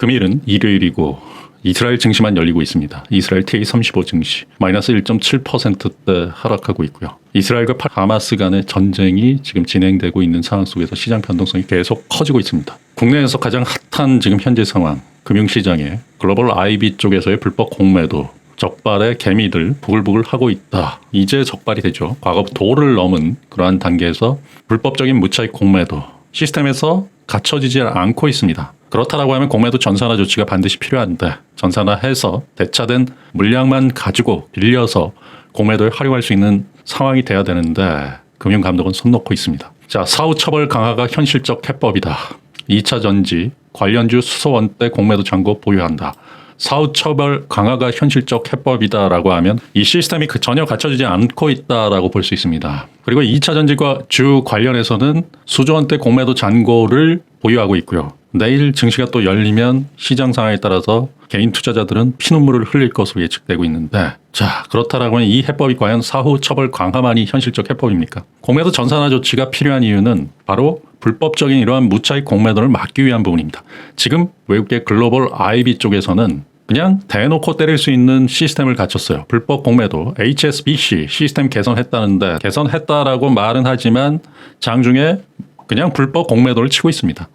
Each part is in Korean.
금일은 일요일이고 이스라엘 증시만 열리고 있습니다. 이스라엘 T35 증시 마이너스 1.7%대 하락하고 있고요. 이스라엘과 하마스 간의 전쟁이 지금 진행되고 있는 상황 속에서 시장 변동성이 계속 커지고 있습니다. 국내에서 가장 핫한 지금 현재 상황, 금융시장에 글로벌 IB 쪽에서의 불법 공매도, 적발의 개미들 부글부글 하고 있다. 이제 적발이 되죠. 과거 도를 넘은 그러한 단계에서 불법적인 무차익 공매도 시스템에서 갖춰지지 않고 있습니다. 그렇다라고 하면 공매도 전산화 조치가 반드시 필요한데 전산화해서 대차된 물량만 가지고 빌려서 공매도에 활용할 수 있는 상황이 돼야 되는데 금융감독은 손 놓고 있습니다. 자, 사후처벌 강화가 현실적 해법이다. 2차 전지 관련주 수소원 때 공매도 잔고 보유한다. 사후처벌 강화가 현실적 해법이다라고 하면 이 시스템이 전혀 갖춰지지 않고 있다라고 볼 수 있습니다. 그리고 2차 전지과 주 관련해서는 수조 원대 공매도 잔고를 보유하고 있고요. 내일 증시가 또 열리면 시장 상황에 따라서 개인 투자자들은 피눈물을 흘릴 것으로 예측되고 있는데, 자, 그렇다라고 하면 이 해법이 과연 사후 처벌 강화만이 현실적 해법입니까? 공매도 전산화 조치가 필요한 이유는 바로 불법적인 이러한 무차익 공매도를 막기 위한 부분입니다. 지금 외국계 글로벌 IB 쪽에서는 그냥 대놓고 때릴 수 있는 시스템을 갖췄어요. 불법 공매도 HSBC 시스템 개선했다는데, 개선했다라고 말은 하지만 장중에 그냥 불법 공매도를 치고 있습니다.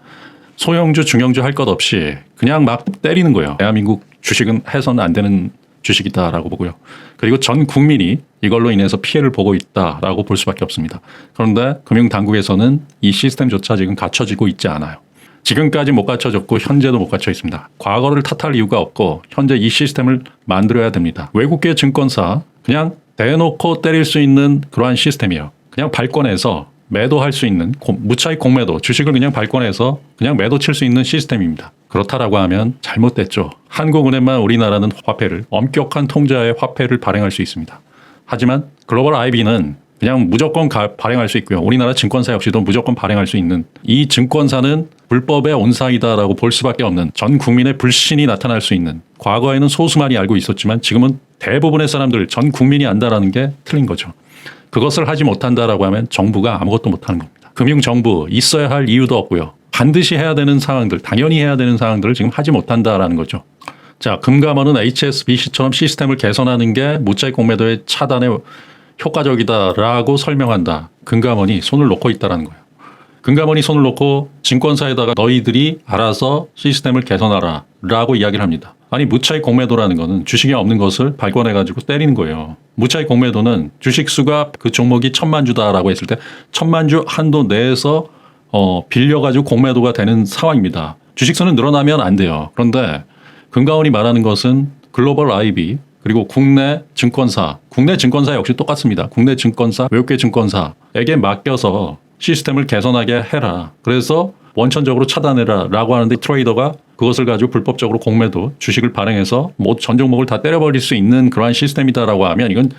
소형주, 중형주 할 것 없이 그냥 막 때리는 거예요. 대한민국 주식은 해서는 안 되는 주식이다라고 보고요. 그리고 전 국민이 이걸로 인해서 피해를 보고 있다라고 볼 수밖에 없습니다. 그런데 금융당국에서는 이 시스템조차 지금 갖춰지고 있지 않아요. 지금까지 못 갖춰졌고 현재도 못 갖춰 있습니다. 과거를 탓할 이유가 없고 현재 이 시스템을 만들어야 됩니다. 외국계 증권사 그냥 대놓고 때릴 수 있는 그러한 시스템이에요. 그냥 발권해서 매도할 수 있는 무차익 공매도, 주식을 그냥 발권해서 그냥 매도 칠 수 있는 시스템입니다. 그렇다라고 하면 잘못됐죠. 한국은행만 우리나라는 화폐를, 엄격한 통제하에 화폐를 발행할 수 있습니다. 하지만 글로벌 IB는 그냥 무조건 발행할 수 있고요. 우리나라 증권사 역시도 무조건 발행할 수 있는, 이 증권사는 불법의 온상이다라고 볼 수밖에 없는, 전 국민의 불신이 나타날 수 있는, 과거에는 소수만이 알고 있었지만 지금은 대부분의 사람들, 전 국민이 안다라는 게 틀린 거죠. 그것을 하지 못한다라고 하면 정부가 아무것도 못하는 겁니다. 금융정부 있어야 할 이유도 없고요. 반드시 해야 되는 상황들, 당연히 해야 되는 상황들을 지금 하지 못한다라는 거죠. 자, 금감원은 HSBC처럼 시스템을 개선하는 게 무차익 공매도의 차단에 효과적이다라고 설명한다. 금감원이 손을 놓고 있다는 거예요. 금감원이 손을 놓고 증권사에다가 너희들이 알아서 시스템을 개선하라 라고 이야기를 합니다. 아니, 무차익 공매도라는 거는 주식이 없는 것을 발권해가지고 때리는 거예요. 무차익 공매도는 주식수가 그 종목이 1000만 주다라고 했을 때 1000만 주 한도 내에서 빌려가지고 공매도가 되는 상황입니다. 주식수는 늘어나면 안 돼요. 그런데 금감원이 말하는 것은 글로벌 IB 그리고 국내 증권사 역시 똑같습니다. 국내 증권사, 외국계 증권사에게 맡겨서 시스템을 개선하게 해라. 그래서 원천적으로 차단해라 라고 하는데 트레이더가 그것을 가지고 불법적으로 공매도, 주식을 발행해서 전 종목을 다 때려버릴 수 있는 그러한 시스템이다라고 하면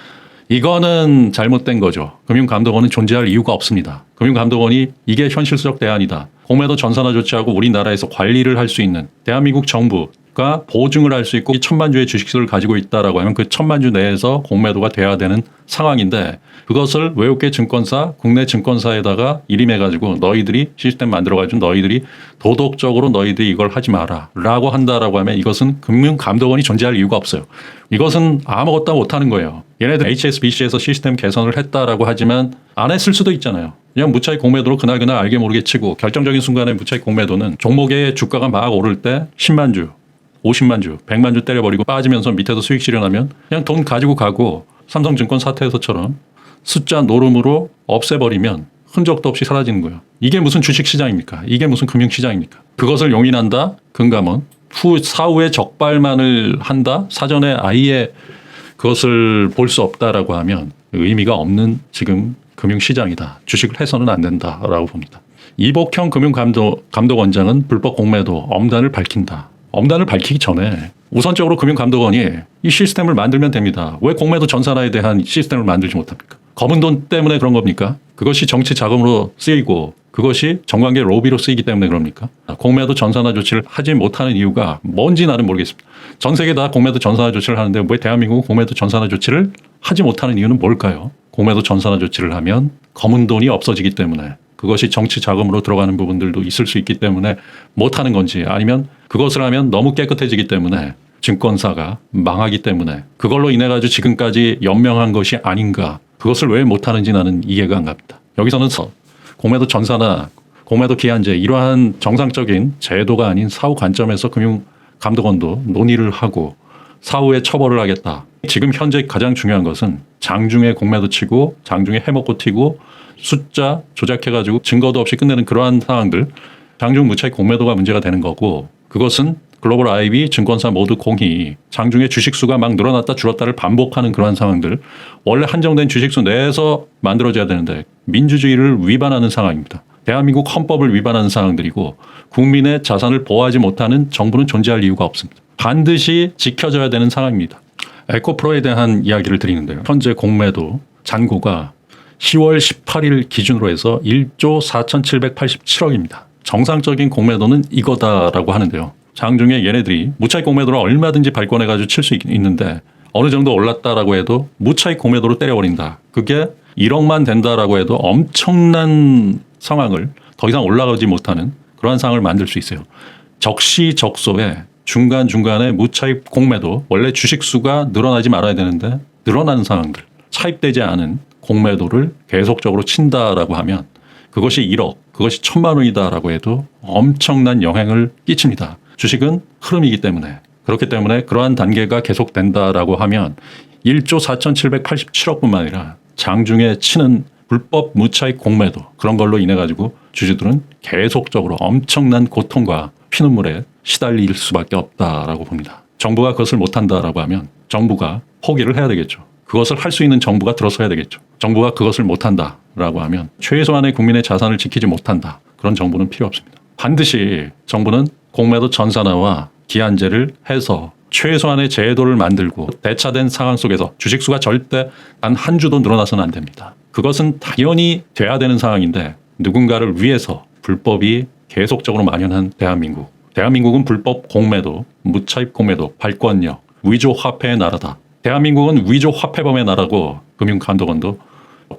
이거는 잘못된 거죠. 금융감독원은 존재할 이유가 없습니다. 금융감독원이 이게 현실적 대안이다. 공매도 전산화 조치하고 우리나라에서 관리를 할 수 있는, 대한민국 정부가 보증을 할 수 있고 1000만 주의 주식수를 가지고 있다라고 하면 그 1000만 주 내에서 공매도가 돼야 되는 상황인데, 그것을 외국계 증권사, 국내 증권사에다가 일임해가지고 너희들이 시스템 만들어가지고 너희들이 도덕적으로 너희들이 이걸 하지 마라 라고 한다라고 하면 이것은 금융감독원이 존재할 이유가 없어요. 이것은 아무것도 못하는 거예요. 얘네들 HSBC에서 시스템 개선을 했다라고 하지만 안 했을 수도 있잖아요. 그냥 무차익 공매도로 그날 알게 모르게 치고, 결정적인 순간에 무차익 공매도는 종목의 주가가 막 오를 때 10만 주, 50만 주, 100만 주 때려버리고 빠지면서 밑에서 수익 실현하면 그냥 돈 가지고 가고, 삼성증권 사태에서처럼 숫자 노름으로 없애버리면 흔적도 없이 사라지는 거예요. 이게 무슨 주식시장입니까? 이게 무슨 금융시장입니까? 그것을 용인한다? 금감원. 사후에 적발만을 한다? 사전에 아예 그것을 볼 수 없다라고 하면 의미가 없는 지금 금융시장이다. 주식을 해서는 안 된다라고 봅니다. 이복형 금융감독원장은 불법 공매도 엄단을 밝힌다. 엄단을 밝히기 전에 우선적으로 금융감독원이 이 시스템을 만들면 됩니다. 왜 공매도 전산화에 대한 시스템을 만들지 못합니까? 검은 돈 때문에 그런 겁니까? 그것이 정치 자금으로 쓰이고 그것이 정관계 로비로 쓰이기 때문에 그럽니까? 공매도 전산화 조치를 하지 못하는 이유가 뭔지 나는 모르겠습니다. 전 세계 다 공매도 전산화 조치를 하는데 왜 대한민국은 공매도 전산화 조치를 하지 못하는 이유는 뭘까요? 공매도 전산화 조치를 하면 검은 돈이 없어지기 때문에, 그것이 정치 자금으로 들어가는 부분들도 있을 수 있기 때문에 못하는 건지, 아니면 그것을 하면 너무 깨끗해지기 때문에 증권사가 망하기 때문에 그걸로 인해 가지고 지금까지 연명한 것이 아닌가. 그것을 왜 못하는지 나는 이해가 안 갑니다. 여기서는 공매도 전사나 공매도 기한제 이러한 정상적인 제도가 아닌 사후 관점에서 금융감독원도 논의를 하고 사후에 처벌을 하겠다. 지금 현재 가장 중요한 것은 장중에 공매도 치고 장중에 해먹고 튀고 숫자 조작해가지고 증거도 없이 끝내는 그러한 상황들, 장중 무차익 공매도가 문제가 되는 거고, 그것은 글로벌 IB 증권사 모두 공히 장중에 주식수가 막 늘어났다 줄었다를 반복하는 그러한 상황들, 원래 한정된 주식수 내에서 만들어져야 되는데 민주주의를 위반하는 상황입니다. 대한민국 헌법을 위반하는 상황들이고 국민의 자산을 보호하지 못하는 정부는 존재할 이유가 없습니다. 반드시 지켜져야 되는 상황입니다. 에코프로에 대한 이야기를 드리는데요. 현재 공매도 잔고가 10월 18일 기준으로 해서 1조 4,787억입니다. 정상적인 공매도는 이거다라고 하는데요. 장중에 얘네들이 무차익 공매도를 얼마든지 발권해가지고 칠 수 있는데 어느 정도 올랐다라고 해도 무차익 공매도로 때려버린다. 그게 1억만 된다라고 해도 엄청난 상황을 더 이상 올라가지 못하는 그러한 상황을 만들 수 있어요. 적시적소에 중간중간에 무차익 공매도, 원래 주식수가 늘어나지 말아야 되는데 늘어나는 상황들, 차입되지 않은 공매도를 계속적으로 친다라고 하면 그것이 1억, 그것이 1,000만 원이다라고 해도 엄청난 영향을 끼칩니다. 주식은 흐름이기 때문에. 그렇기 때문에 그러한 단계가 계속된다라고 하면 1조 4,787억뿐만 아니라 장중에 치는 불법 무차익 공매도, 그런 걸로 인해 가지고 주주들은 계속적으로 엄청난 고통과 피눈물에 시달릴 수밖에 없다라고 봅니다. 정부가 그것을 못한다라고 하면 정부가 포기를 해야 되겠죠. 그것을 할 수 있는 정부가 들어서야 되겠죠. 정부가 그것을 못한다라고 하면 최소한의 국민의 자산을 지키지 못한다. 그런 정부는 필요 없습니다. 반드시 정부는 공매도 전산화와 기한제를 해서 최소한의 제도를 만들고 대차된 상황 속에서 주식수가 절대 단 한 주도 늘어나서는 안 됩니다. 그것은 당연히 돼야 되는 상황인데 누군가를 위해서 불법이 계속적으로 만연한 대한민국. 대한민국은 불법 공매도, 무차입 공매도, 발권력, 위조 화폐의 나라다. 대한민국은 위조 화폐범의 나라고 금융감독원도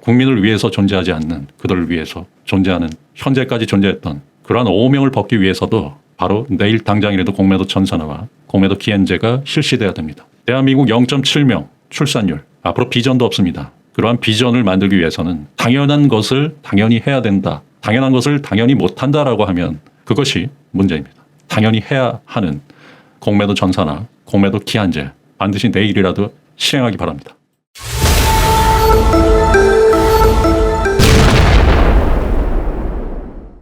국민을 위해서 존재하지 않는, 그들을 위해서 존재하는, 현재까지 존재했던 그러한 오명을 벗기 위해서도 바로 내일 당장이라도 공매도 전산화와 공매도 기한제가 실시돼야 됩니다. 대한민국 0.7명 출산율, 앞으로 비전도 없습니다. 그러한 비전을 만들기 위해서는 당연한 것을 당연히 해야 된다. 당연한 것을 당연히 못한다라고 하면 그것이 문제입니다. 당연히 해야 하는 공매도 전산화, 공매도 기한제 반드시 내일이라도 실행하기 바랍니다.